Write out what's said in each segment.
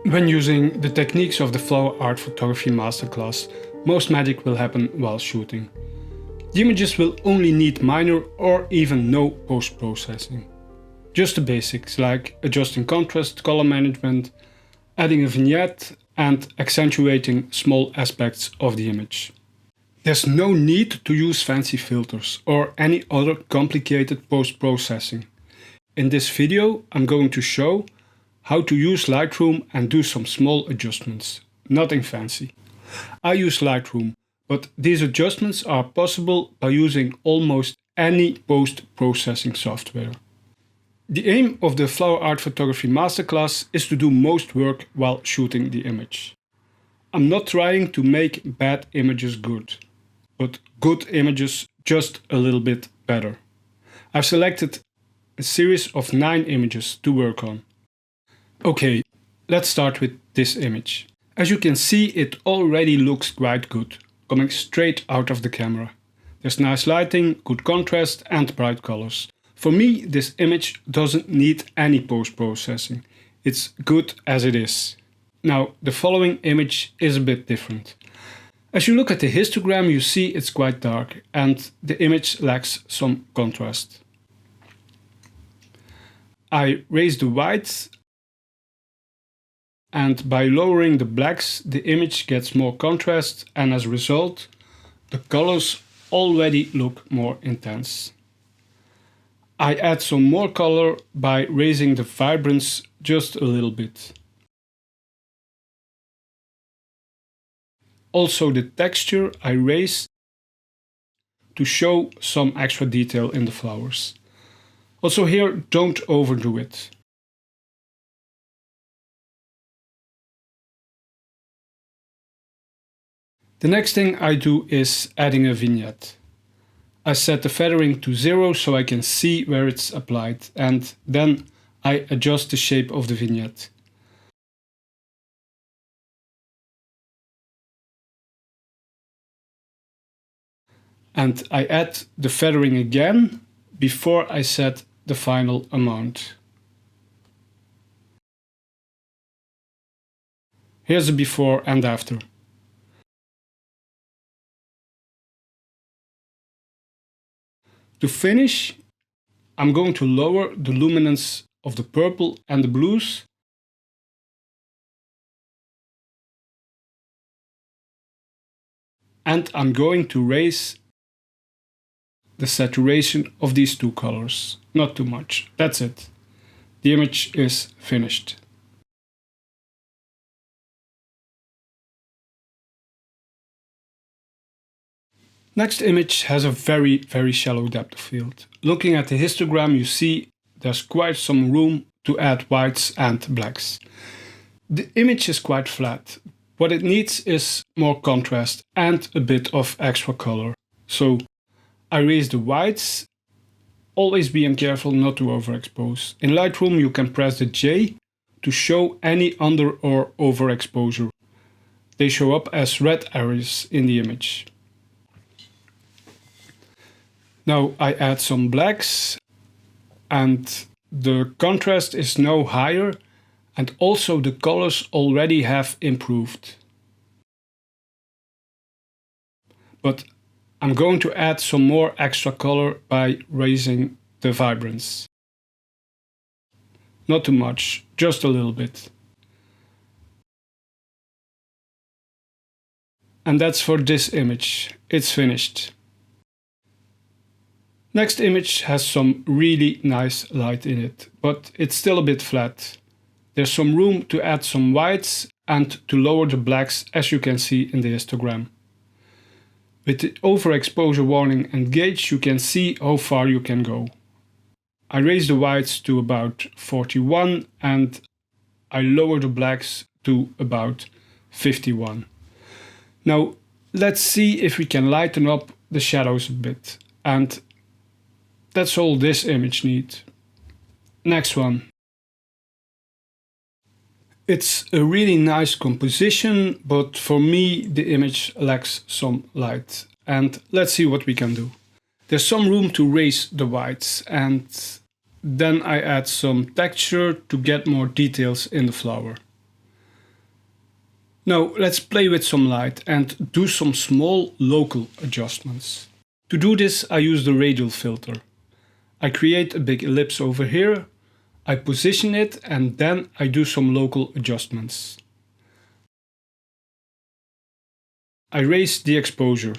When using the techniques of the Flower Art Photography Masterclass, most magic will happen while shooting. The images will only need minor or even no post-processing. Just the basics like adjusting contrast, color management, adding a vignette and accentuating small aspects of the image. There's no need to use fancy filters or any other complicated post-processing. In this video I'm going to show how to use Lightroom and do some small adjustments. Nothing fancy. I use Lightroom, but these adjustments are possible by using almost any post-processing software. The aim of the Flower Art Photography Masterclass is to do most work while shooting the image. I'm not trying to make bad images good, but good images just a little bit better. I've selected a series of 9 images to work on. Okay, let's start with this image. As you can see, it already looks quite good, coming straight out of the camera. There's nice lighting, good contrast and bright colors. For me, this image doesn't need any post-processing. It's good as it is. Now, the following image is a bit different. As you look at the histogram, you see it's quite dark and the image lacks some contrast. I raise the whites, and by lowering the blacks the image gets more contrast, and as a result the colors already look more intense. I add some more color by raising the vibrance just a little bit. Also the texture I raise to show some extra detail in the flowers. Also here, don't overdo it. The next thing I do is adding a vignette. I set the feathering to 0 so I can see where it's applied, and then I adjust the shape of the vignette. And I add the feathering again before I set the final amount. Here's the before and after. To finish, I'm going to lower the luminance of the purple and the blues and I'm going to raise the saturation of these two colors. Not too much. That's it. The image is finished. Next image has a very shallow depth of field. Looking at the histogram, you see there's quite some room to add whites and blacks. The image is quite flat. What it needs is more contrast and a bit of extra color. So I raise the whites, always being careful not to overexpose. In Lightroom you can press the J to show any under or overexposure. They show up as red areas in the image. Now I add some blacks and the contrast is now higher and also the colors already have improved. But I'm going to add some more extra color by raising the vibrance. Not too much, just a little bit. And that's for this image. It's finished. Next image has some really nice light in it, but it's still a bit flat. There's some room to add some whites and to lower the blacks, as you can see in the histogram. With the overexposure warning and gauge you can see how far you can go. I raise the whites to about 41 and I lower the blacks to about 51. Now let's see if we can lighten up the shadows a bit, and that's all this image needs. Next one. It's a really nice composition, but for me the image lacks some light. And let's see what we can do. There's some room to raise the whites, and then I add some texture to get more details in the flower. Now let's play with some light and do some small local adjustments. To do this, I use the radial filter. I create a big ellipse over here, I position it, and then I do some local adjustments. I raise the exposure.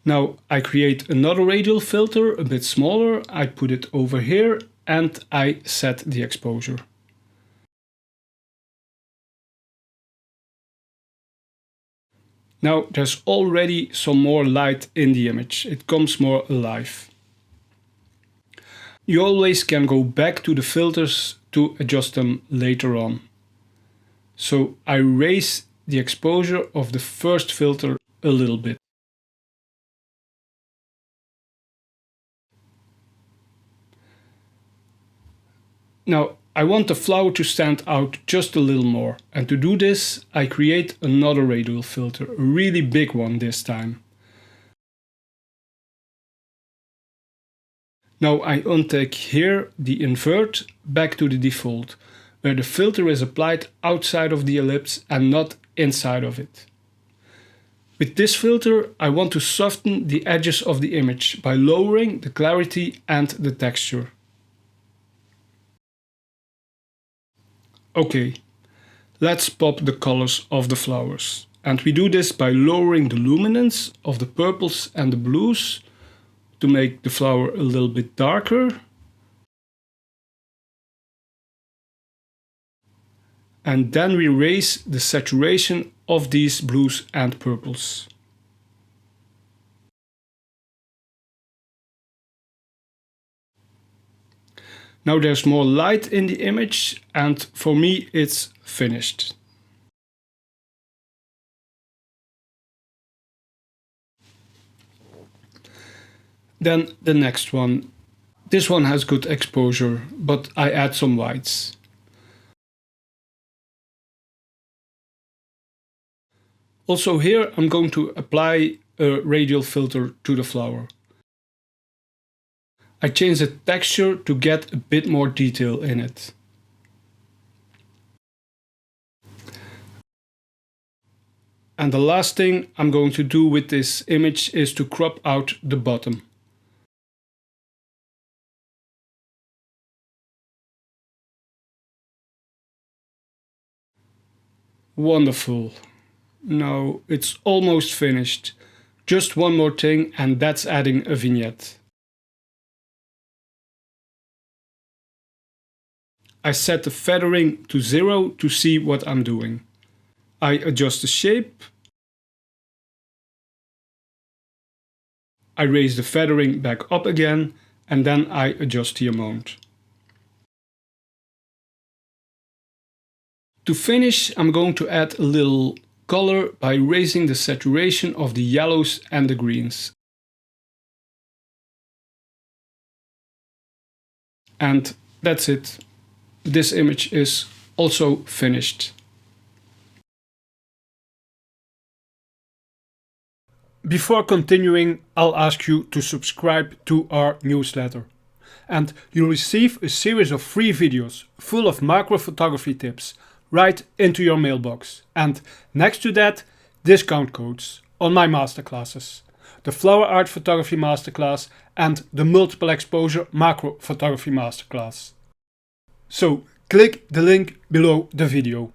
Now I create another radial filter, a bit smaller, I put it over here and I set the exposure. Now there's already some more light in the image, it comes more alive. You always can go back to the filters to adjust them later on. So I raise the exposure of the first filter a little bit. Now I want the flower to stand out just a little more, and to do this I create another radial filter, a really big one this time. Now I untake here the invert back to the default, where the filter is applied outside of the ellipse and not inside of it. With this filter I want to soften the edges of the image by lowering the clarity and the texture. Okay, let's pop the colors of the flowers. And we do this by lowering the luminance of the purples and the blues to make the flower a little bit darker. And then we raise the saturation of these blues and purples. Now there's more light in the image and for me it's finished. Then the next one. This one has good exposure, but I add some whites. Also here I'm going to apply a radial filter to the flower. I change the texture to get a bit more detail in it. And the last thing I'm going to do with this image is to crop out the bottom. Wonderful. Now it's almost finished. Just one more thing and that's adding a vignette. I set the feathering to 0 to see what I'm doing. I adjust the shape. I raise the feathering back up again and then I adjust the amount. To finish, I'm going to add a little color by raising the saturation of the yellows and the greens. And that's it. This image is also finished. Before continuing, I'll ask you to subscribe to our newsletter. And you'll receive a series of free videos full of macro photography tips right into your mailbox. And next to that, discount codes on my masterclasses. The Flower Art Photography Masterclass and the Multiple Exposure Macro Photography Masterclass. So click the link below the video.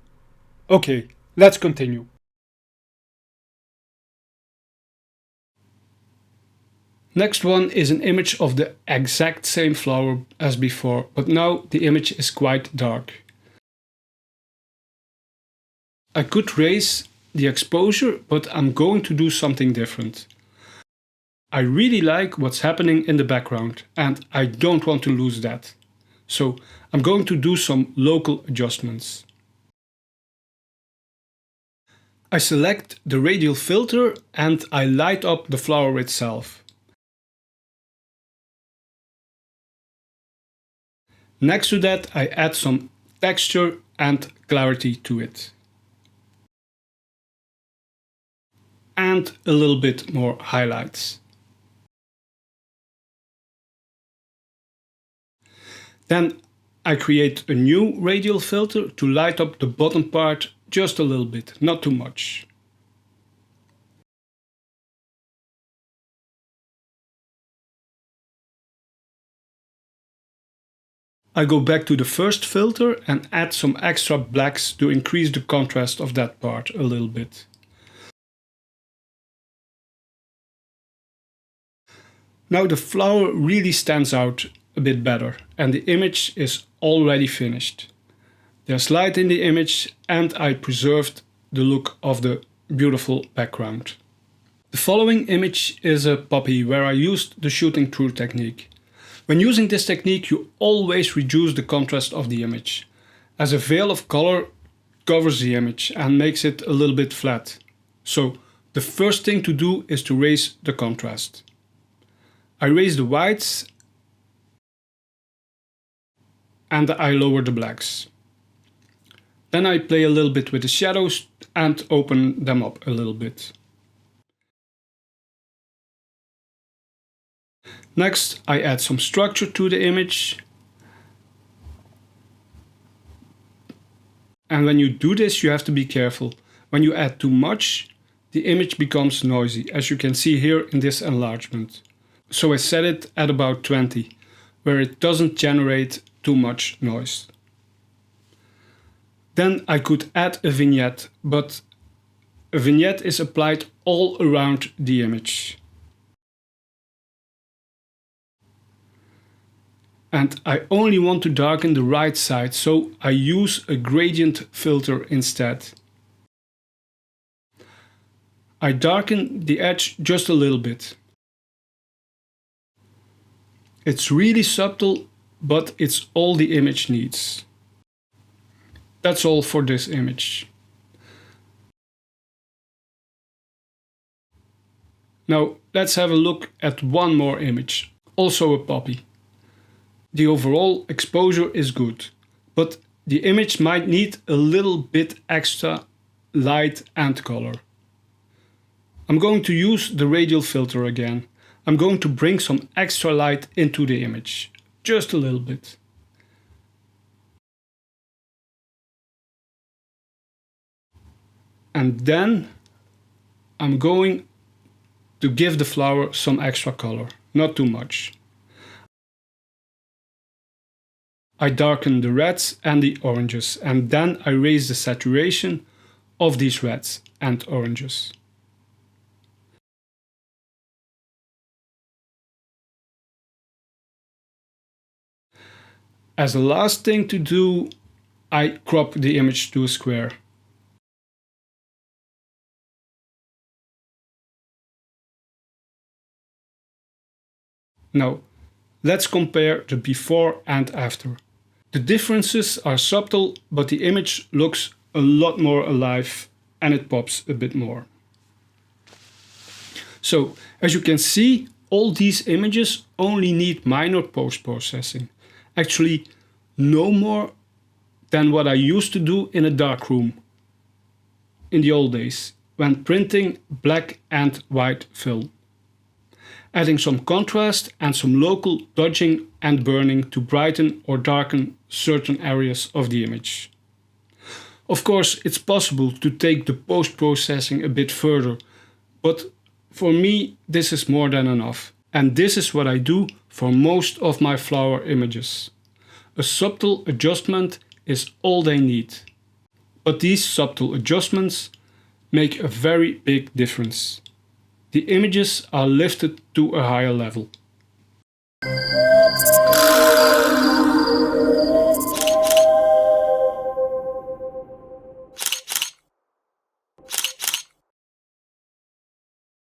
Okay, let's continue. Next one is an image of the exact same flower as before, but now the image is quite dark. I could raise the exposure, but I'm going to do something different. I really like what's happening in the background and I don't want to lose that. So I'm going to do some local adjustments. I select the radial filter and I light up the flower itself. Next to that I add some texture and clarity to it. And a little bit more highlights. Then I create a new radial filter to light up the bottom part just a little bit, not too much. I go back to the first filter and add some extra blacks to increase the contrast of that part a little bit. Now the flower really stands out a bit better and the image is already finished. There's light in the image and I preserved the look of the beautiful background. The following image is a poppy where I used the shooting through technique. When using this technique you always reduce the contrast of the image, as a veil of color covers the image and makes it a little bit flat. So the first thing to do is to raise the contrast. I raise the whites and I lower the blacks. Then I play a little bit with the shadows and open them up a little bit. Next, I add some structure to the image. And when you do this, you have to be careful. When you add too much, the image becomes noisy, as you can see here in this enlargement. So I set it at about 20, where it doesn't generate too much noise. Then I could add a vignette, but a vignette is applied all around the image. And I only want to darken the right side, so I use a gradient filter instead. I darken the edge just a little bit. It's really subtle, but it's all the image needs. That's all for this image. Now let's have a look at one more image, also a poppy. The overall exposure is good, but the image might need a little bit extra light and color. I'm going to use the radial filter again. I'm going to bring some extra light into the image, just a little bit. And then I'm going to give the flower some extra color, not too much. I darken the reds and the oranges, and then I raise the saturation of these reds and oranges. As a last thing to do, I crop the image to a square. Now, let's compare the before and after. The differences are subtle, but the image looks a lot more alive and it pops a bit more. So, as you can see, all these images only need minor post-processing. Actually, no more than what I used to do in a darkroom in the old days, when printing black and white film. Adding some contrast and some local dodging and burning to brighten or darken certain areas of the image. Of course, it's possible to take the post-processing a bit further, but for me this is more than enough. And this is what I do for most of my flower images. A subtle adjustment is all they need. But these subtle adjustments make a very big difference. The images are lifted to a higher level.